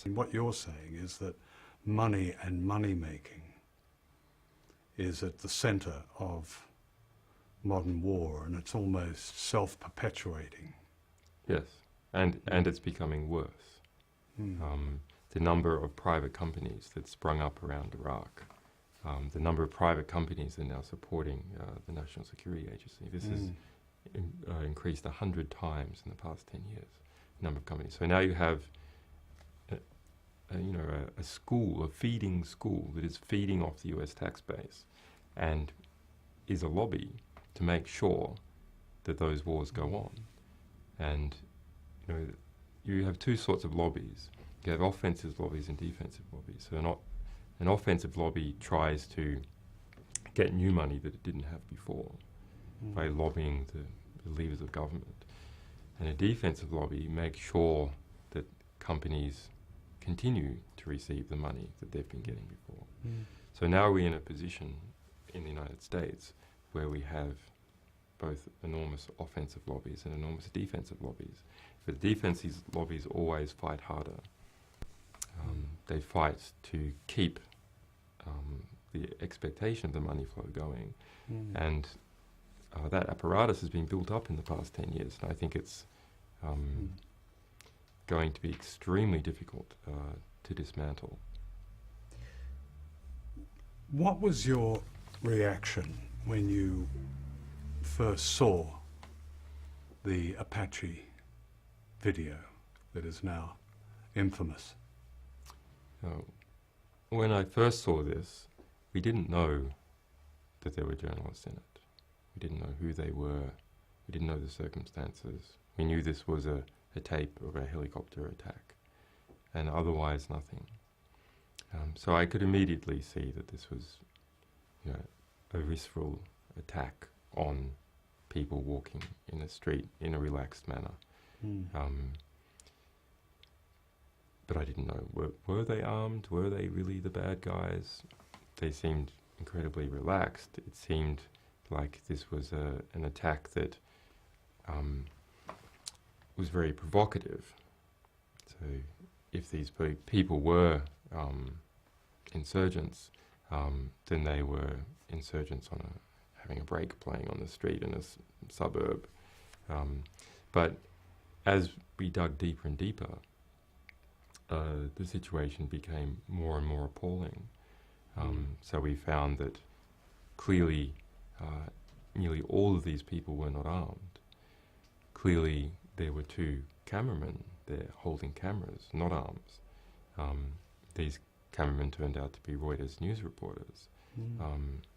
And what you're saying is that money and money-making is at the centre of modern war, and it's almost self-perpetuating. Yes, and it's becoming worse. The number of private companies that sprung up around Iraq, the number of private companies that are now supporting the National Security Agency, this has increased 100 times in the past 10 years, the number of companies. So now you have a school, a feeding school that is feeding off the US tax base and is a lobby to make sure that those wars go on. And you have two sorts of lobbies. You have offensive lobbies and defensive lobbies. So an offensive lobby tries to get new money that it didn't have before by lobbying the levers of government. And a defensive lobby makes sure that companies continue to receive the money that they've been getting before. So now we're in a position in the United States where we have both enormous offensive lobbies and enormous defensive lobbies. But the defensive lobbies always fight harder. They fight to keep the expectation of the money flow going. And that apparatus has been built up in the past 10 years. And I think it's going to be extremely difficult to dismantle. What was your reaction when you first saw the Apache video that is now infamous? When I first saw this, we didn't know that there were journalists in it. We didn't know who they were. We didn't know the circumstances. We knew this was a tape of a helicopter attack, and otherwise nothing. So I could immediately see that this was a visceral attack on people walking in a street in a relaxed manner. But I didn't know, were they armed? Were they really the bad guys? They seemed incredibly relaxed. It seemed like this was an attack that was very provocative. So if these people were insurgents, then they were insurgents having a break playing on the street in a suburb. But as we dug deeper and deeper, the situation became more and more appalling. So we found that clearly nearly all of these people were not armed. Clearly there were two cameramen there holding cameras, not arms. These cameramen turned out to be Reuters news reporters.